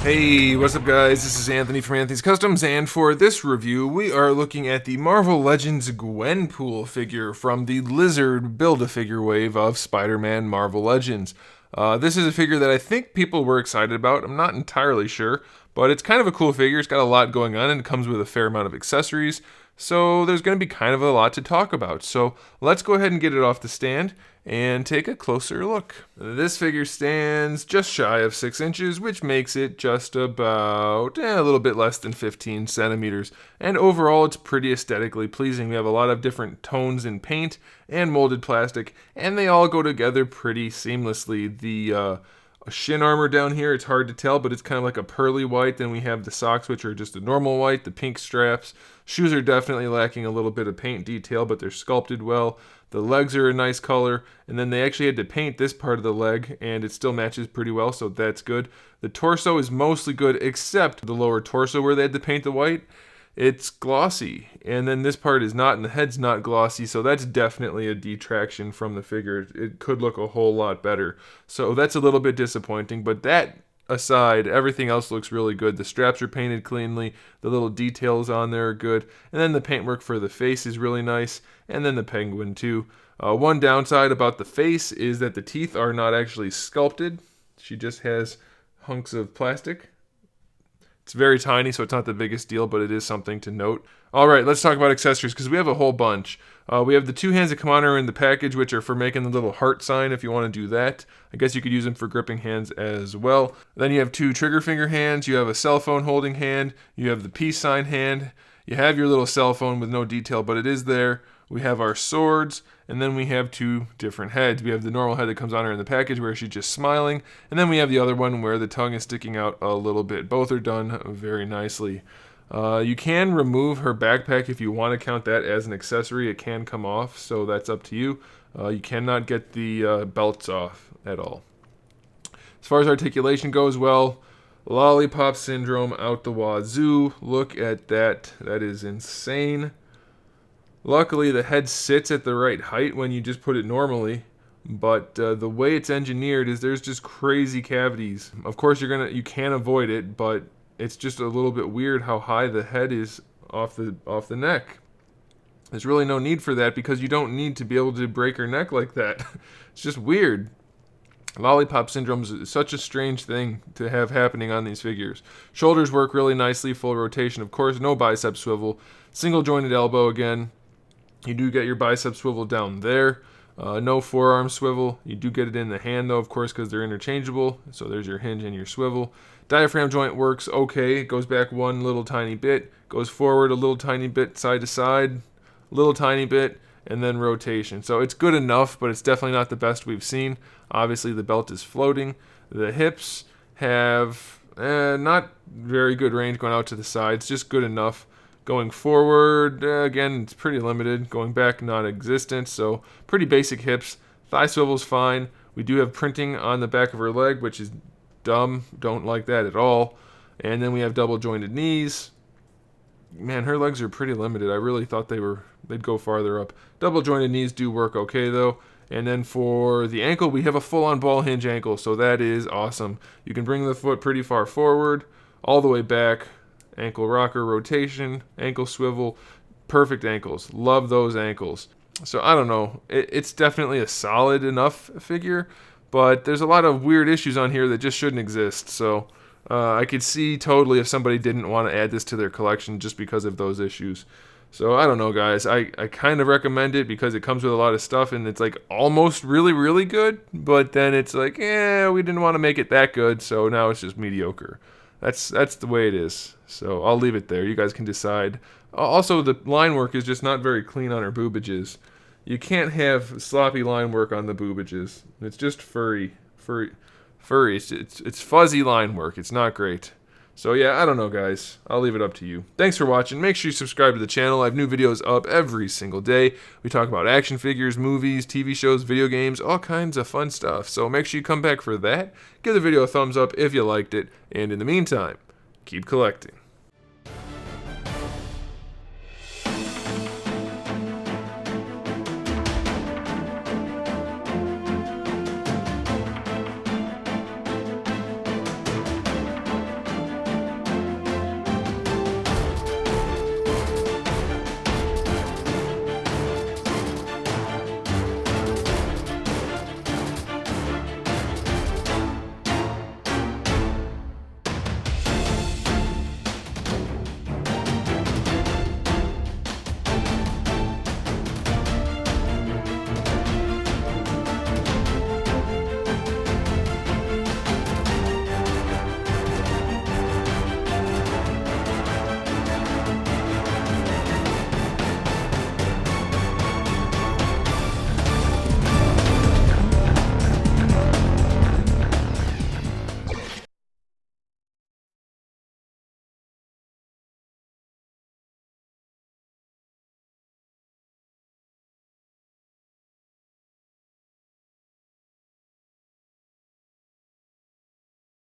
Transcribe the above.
Hey, what's up guys? This is Anthony from Anthony's Customs, and for this review, we are looking at the Marvel Legends GWENPOOL figure from the Lizard Build-A-Figure wave of Spider-Man Marvel Legends. This is a figure that I think people were excited about. I'm not entirely sure, but it's kind of a cool figure. It's got a lot going on, and it comes with a fair amount of accessories, so there's going to be kind of a lot to talk about. So let's go ahead and get it off the stand and take a closer look. This figure stands just shy of 6 inches, which makes it just about a little bit less than 15 centimeters. And overall, it's pretty aesthetically pleasing. We have a lot of different tones in paint and molded plastic, and they all go together pretty seamlessly. The shin armor down here, it's hard to tell, but it's kind of like a pearly white. Then we have the socks, which are just a normal white, the pink straps. Shoes are definitely lacking a little bit of paint detail, but they're sculpted well. The legs are a nice color, and then they actually had to paint this part of the leg, and it still matches pretty well, so that's good. The torso is mostly good, except the lower torso where they had to paint the white. It's glossy, and then this part is not, and the head's not glossy, so that's definitely a detraction from the figure. It could look a whole lot better, so that's a little bit disappointing, but that aside, everything else looks really good. The straps are painted cleanly, the little details on there are good, and then the paintwork for the face is really nice, and then the penguin too. One downside about the face is that the teeth are not actually sculpted. She just has hunks of plastic. It's very tiny, so it's not the biggest deal, but it is something to note. Alright, let's talk about accessories, because we have a whole bunch. We have the 2 hands that come on her in the package, which are for making the little heart sign if you want to do that. I guess you could use them for gripping hands as well. Then you have 2 trigger finger hands, you have a cell phone holding hand, you have the peace sign hand, you have your little cell phone with no detail, but it is there. We have our swords, and then we have 2 different heads. We have the normal head that comes on her in the package where she's just smiling, and then we have the other one where the tongue is sticking out a little bit. Both are done very nicely. You can remove her backpack if you want to count that as an accessory. It can come off, so that's up to you. You cannot get the belts off at all. As far as articulation goes, well, lollipop syndrome out the wazoo. Look at that. That is insane. Luckily, the head sits at the right height when you just put it normally, but the way it's engineered is there's just crazy cavities. Of course, you can avoid it, but it's just a little bit weird how high the head is off the neck. There's really no need for that because you don't need to be able to break her neck like that. It's just weird. Lollipop syndrome is such a strange thing to have happening on these figures. Shoulders work really nicely, full rotation, of course, no bicep swivel. Single jointed elbow again. You do get your bicep swivel down there. No forearm swivel. You do get it in the hand though, of course, because they're interchangeable. So there's your hinge and your swivel. Diaphragm joint works okay. It goes back one little tiny bit, goes forward a little tiny bit side to side, little tiny bit, and then rotation. So it's good enough, but it's definitely not the best we've seen. Obviously the belt is floating. The hips have not very good range going out to the sides, just good enough. Going forward, again, it's pretty limited. Going back, non-existent, so pretty basic hips. Thigh swivel's fine. We do have printing on the back of her leg, which is dumb. Don't like that at all. And then we have double jointed knees. Man, her legs are pretty limited. I really thought they'd go farther up. Double jointed knees do work okay, though. And then for the ankle, we have a full-on ball hinge ankle, so that is awesome. You can bring the foot pretty far forward, all the way back. Ankle rocker rotation, ankle swivel, perfect ankles. Love those ankles. So I don't know. It's definitely a solid enough figure, but there's a lot of weird issues on here that just shouldn't exist. So I could see totally if somebody didn't want to add this to their collection just because of those issues. So I don't know, guys. I kind of recommend it because it comes with a lot of stuff and it's like almost really, really good, but then it's like, we didn't want to make it that good, so now it's just mediocre. That's the way it is. So I'll leave it there. You guys can decide. Also, the line work is just not very clean on her boobages. You can't have sloppy line work on the boobages. It's just furry. It's fuzzy line work. It's not great. So yeah, I don't know, guys. I'll leave it up to you. Thanks for watching. Make sure you subscribe to the channel. I have new videos up every single day. We talk about action figures, movies, TV shows, video games, all kinds of fun stuff. So make sure you come back for that. Give the video a thumbs up if you liked it. And in the meantime, keep collecting.